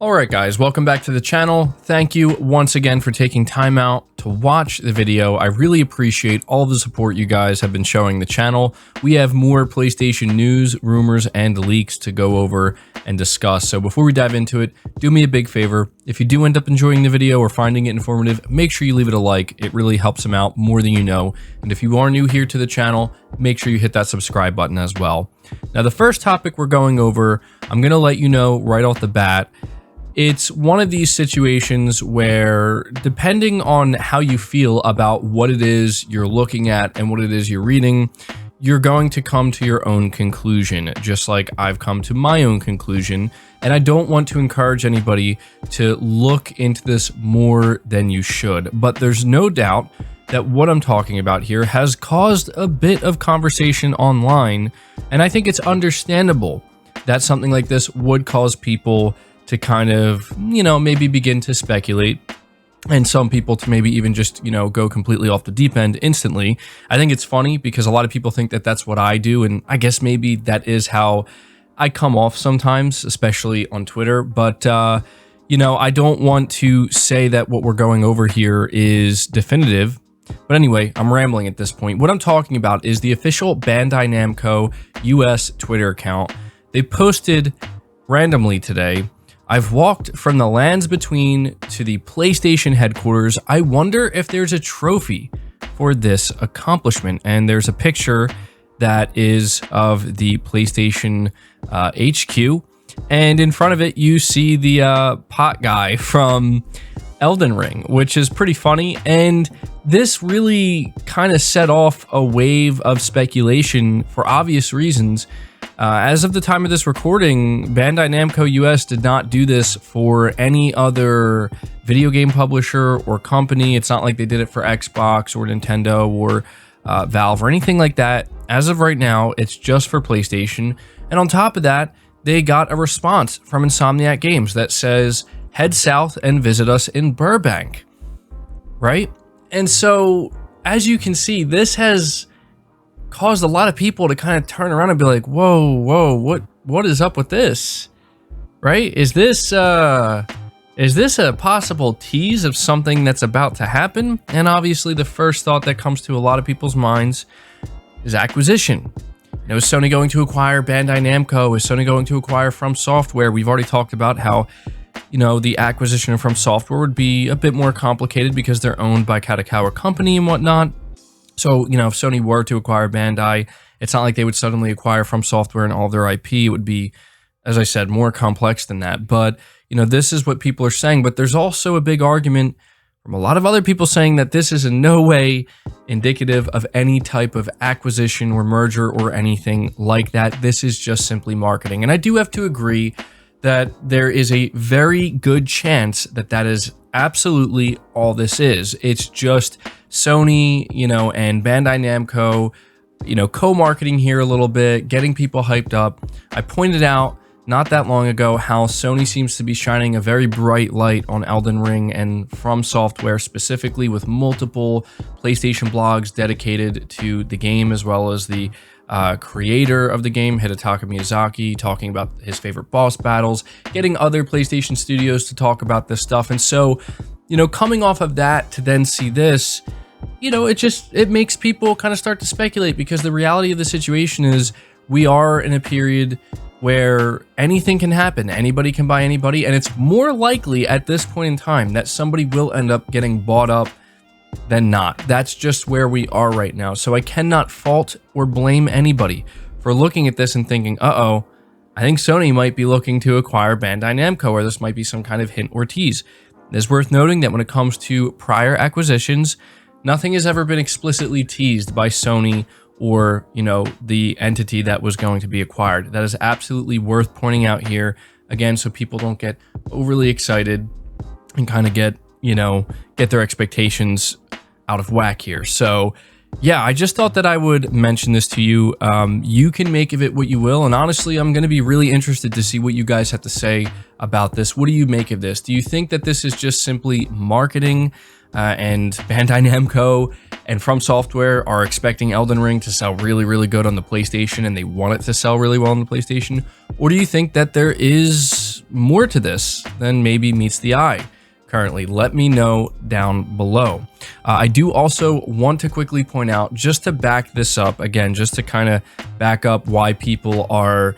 Alright guys, welcome back to the channel. Thank you once again for taking time out to watch the video. I really appreciate all the support you guys have been showing the channel. We have more PlayStation news, rumors, and leaks to go over and discuss. So before we dive into it, do me a big favor. If you do end up enjoying the video or finding it informative, make sure you leave it a like. It really helps them out more than you know. And if you are new here to the channel, make sure you hit that subscribe button as well. Now the first topic we're going over, I'm going to let you know right off the bat. It's one of these situations where, depending on how you feel about what it is you're looking at and what it is you're reading, you're going to come to your own conclusion, just like I've come to my own conclusion. And I don't want to encourage anybody to look into this more than you should. But there's no doubt that what I'm talking about here has caused a bit of conversation online. And I think it's understandable that something like this would cause people to kind of, maybe begin to speculate, and some people to maybe even just, go completely off the deep end instantly. I think it's funny because a lot of people think that that's what I do, and I guess maybe that is how I come off sometimes, especially on Twitter. But, I don't want to say that what we're going over here is definitive. But anyway, I'm rambling at this point. What I'm talking about is the official Bandai Namco US Twitter account. They posted randomly today, "I've walked from the lands between to the PlayStation headquarters. I wonder if there's a trophy for this accomplishment." And there's a picture that is of the PlayStation HQ. And in front of it, you see the pot guy from Elden Ring, which is pretty funny. And this really kind of set off a wave of speculation for obvious reasons. As of the time of this recording, Bandai Namco US did not do this for any other video game publisher or company. It's not like they did it for Xbox or Nintendo or Valve or anything like that. As of right now, it's just for PlayStation. And on top of that, they got a response from Insomniac Games that says, "Head south and visit us in Burbank." Right? And so, as you can see, this has caused a lot of people to kind of turn around and be like, whoa, what is up with this? Right? Is this a possible tease of something that's about to happen? And obviously the first thought that comes to a lot of people's minds is acquisition. Is Sony going to acquire Bandai Namco? Is Sony going to acquire From Software? We've already talked about how, the acquisition of From Software would be a bit more complicated because they're owned by Kadokawa Company and whatnot. So, if Sony were to acquire Bandai, it's not like they would suddenly acquire From Software and all their IP. It would be, as I said, more complex than that. But, this is what people are saying. But there's also a big argument from a lot of other people saying that this is in no way indicative of any type of acquisition or merger or anything like that. This is just simply marketing. And I do have to agree that there is a very good chance that that is absolutely all this is. It's just Sony, and Bandai Namco, co-marketing here a little bit, getting people hyped up. I pointed out not that long ago how Sony seems to be shining a very bright light on Elden Ring and From Software specifically, with multiple PlayStation blogs dedicated to the game, as well as the creator of the game, Hidetaka Miyazaki, talking about his favorite boss battles, getting other PlayStation studios to talk about this stuff. And so, coming off of that to then see this, it makes people kind of start to speculate, because the reality of the situation is we are in a period where anything can happen. Anybody can buy anybody, and it's more likely at this point in time that somebody will end up getting bought up than not. That's just where we are right now. So I cannot fault or blame anybody for looking at this and thinking, I think Sony might be looking to acquire Bandai Namco, or this might be some kind of hint or tease. It is worth noting that when it comes to prior acquisitions, nothing has ever been explicitly teased by Sony or, the entity that was going to be acquired. That is absolutely worth pointing out here, again, so people don't get overly excited and kind of get their expectations out of whack here. So yeah, I just thought that I would mention this to you. You can make of it what you will, and honestly, I'm going to be really interested to see what you guys have to say about this. What do you make of this? Do you think that this is just simply marketing and Bandai Namco and From Software are expecting Elden Ring to sell really, really good on the PlayStation and they want it to sell really well on the PlayStation? Or do you think that there is more to this than maybe meets the eye currently? Let me know down below. I do also want to quickly point out, just to back this up, again, just to kind of back up why people are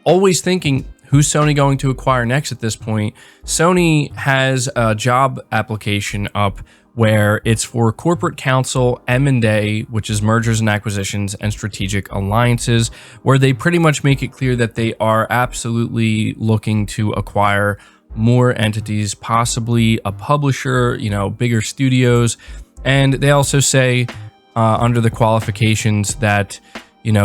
always thinking, who's Sony going to acquire next at this point? Sony has a job application up where it's for corporate counsel, M&A, which is mergers and acquisitions and strategic alliances, where they pretty much make it clear that they are absolutely looking to acquire more entities, possibly a publisher, bigger studios. And they also say under the qualifications that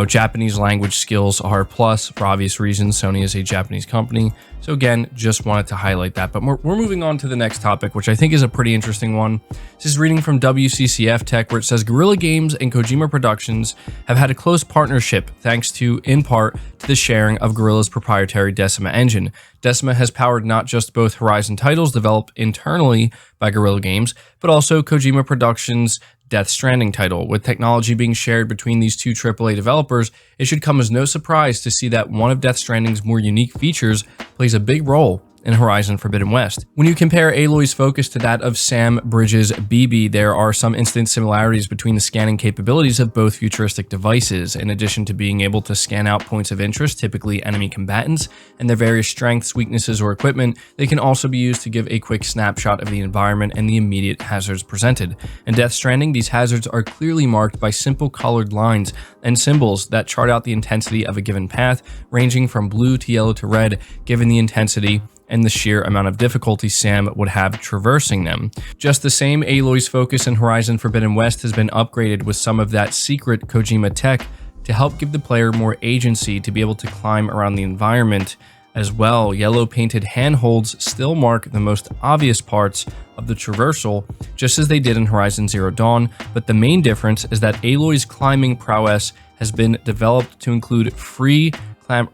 Japanese language skills are a plus for obvious reasons. Sony is a Japanese company. So again, just wanted to highlight that. But we're moving on to the next topic, which I think is a pretty interesting one. This is reading from WCCF Tech, where it says Guerrilla Games and Kojima Productions have had a close partnership thanks to, in part, to the sharing of Guerrilla's proprietary Decima engine. Decima has powered not just both Horizon titles developed internally by Guerrilla Games, but also Kojima Productions' Death Stranding title. With technology being shared between these two AAA developers, it should come as no surprise to see that one of Death Stranding's more unique features plays a big role in Horizon Forbidden West. When you compare Aloy's focus to that of Sam Bridges' BB, there are some instant similarities between the scanning capabilities of both futuristic devices. In addition to being able to scan out points of interest, typically enemy combatants, and their various strengths, weaknesses, or equipment, they can also be used to give a quick snapshot of the environment and the immediate hazards presented. In Death Stranding, these hazards are clearly marked by simple colored lines and symbols that chart out the intensity of a given path, ranging from blue to yellow to red, given the intensity and the sheer amount of difficulty Sam would have traversing them. Just the same, Aloy's focus in Horizon Forbidden West has been upgraded with some of that secret Kojima tech to help give the player more agency to be able to climb around the environment as well. Yellow painted handholds still mark the most obvious parts of the traversal, just as they did in Horizon Zero Dawn, but the main difference is that Aloy's climbing prowess has been developed to include free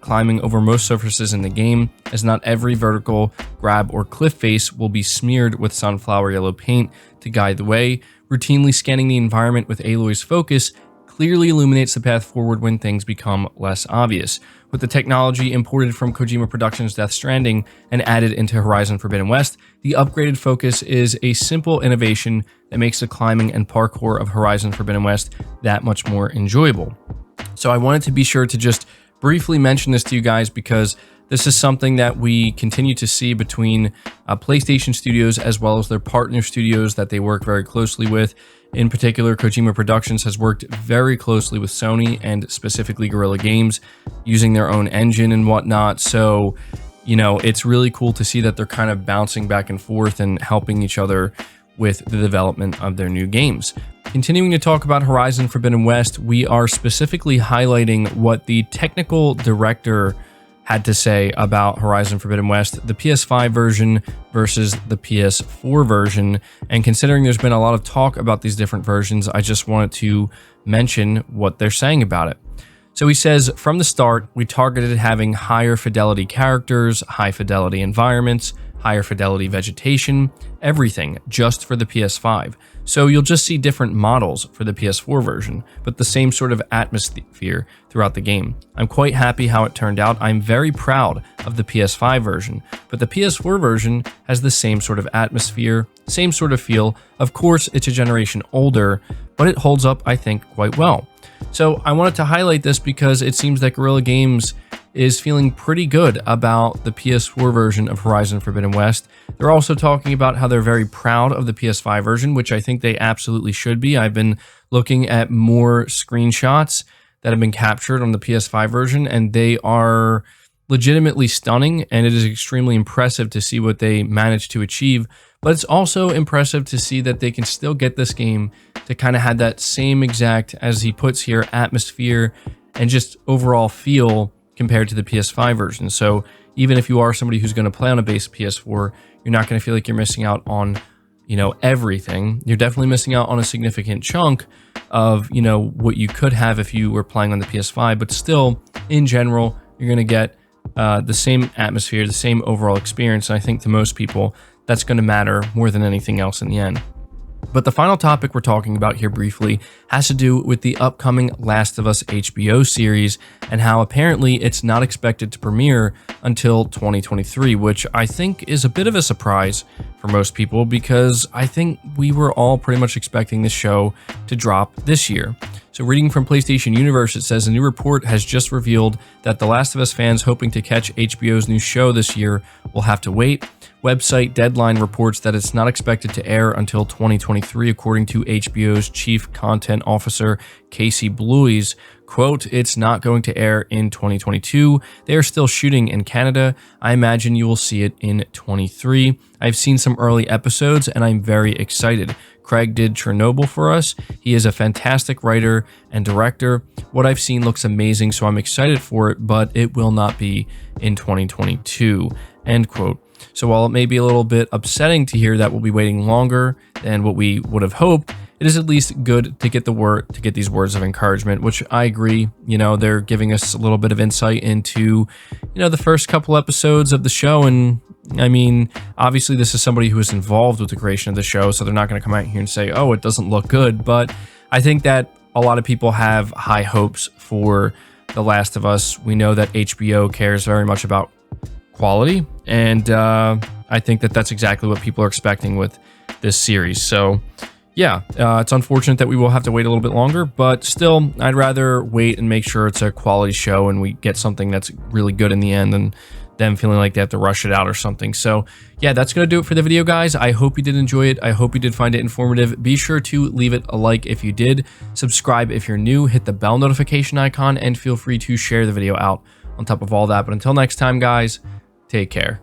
climbing over most surfaces in the game, as not every vertical grab or cliff face will be smeared with sunflower yellow paint to guide the way. Routinely scanning the environment with Aloy's focus clearly illuminates the path forward when things become less obvious. With the technology imported from Kojima Productions' Death Stranding and added into Horizon Forbidden West, the upgraded focus is a simple innovation that makes the climbing and parkour of Horizon Forbidden West that much more enjoyable. So I wanted to be sure to just briefly mention this to you guys because this is something that we continue to see between PlayStation studios as well as their partner studios that they work very closely with. In particular, Kojima Productions has worked very closely with Sony and specifically Guerrilla Games using their own engine and whatnot. So, it's really cool to see that they're kind of bouncing back and forth and helping each other with the development of their new games. Continuing to talk about Horizon Forbidden West, we are specifically highlighting what the technical director had to say about Horizon Forbidden West, the PS5 version versus the PS4 version. And considering there's been a lot of talk about these different versions, I just wanted to mention what they're saying about it. So he says, from the start, we targeted having higher fidelity characters, high fidelity environments, higher fidelity vegetation, everything just for the PS5. So you'll just see different models for the PS4 version, but the same sort of atmosphere throughout the game. I'm quite happy how it turned out. I'm very proud of the PS5 version, but the PS4 version has the same sort of atmosphere, same sort of feel. Of course, it's a generation older, but it holds up, I think, quite well. So I wanted to highlight this because it seems that Guerrilla Games is feeling pretty good about the PS4 version of Horizon Forbidden West. They're also talking about how they're very proud of the PS5 version, which I think they absolutely should be. I've been looking at more screenshots that have been captured on the PS5 version, and they are legitimately stunning, and it is extremely impressive to see what they managed to achieve. But it's also impressive to see that they can still get this game to kind of have that same exact, as he puts here, atmosphere and just overall feel compared to the PS5 version. So even if you are somebody who's going to play on a base PS4, you're not going to feel like you're missing out on, everything. You're definitely missing out on a significant chunk of, what you could have if you were playing on the PS5, but still, in general, you're going to get the same atmosphere, the same overall experience. And I think to most people, that's going to matter more than anything else in the end. But the final topic we're talking about here briefly has to do with the upcoming Last of Us HBO series and how apparently it's not expected to premiere until 2023, which I think is a bit of a surprise for most people because I think we were all pretty much expecting this show to drop this year. So reading from PlayStation Universe, it says a new report has just revealed that The Last of Us fans hoping to catch HBO's new show this year will have to wait. Website Deadline reports that it's not expected to air until 2023, according to HBO's Chief Content Officer, Casey Bluys. Quote, it's not going to air in 2022. They are still shooting in Canada. I imagine you will see it in 23. I've seen some early episodes and I'm very excited. Craig did Chernobyl for us. He is a fantastic writer and director. What I've seen looks amazing, so I'm excited for it, but it will not be in 2022, end quote. So while it may be a little bit upsetting to hear that we'll be waiting longer than what we would have hoped, it is at least good to get these words of encouragement, which I agree. You know, they're giving us a little bit of insight into, the first couple episodes of the show. And I mean, obviously this is somebody who is involved with the creation of the show, so they're not going to come out here and say, oh, it doesn't look good. But I think that a lot of people have high hopes for The Last of Us. We know that HBO cares very much about quality, and I think that that's exactly what people are expecting with this series. So yeah, it's unfortunate that we will have to wait a little bit longer, but still, I'd rather wait and make sure it's a quality show and we get something that's really good in the end than them feeling like they have to rush it out or something. So yeah, that's going to do it for the video, guys. I hope you did enjoy it. I hope you did find it informative. Be sure to leave it a like if you did. Subscribe if you're new. Hit the bell notification icon and feel free to share the video out on top of all that. But until next time, guys, take care.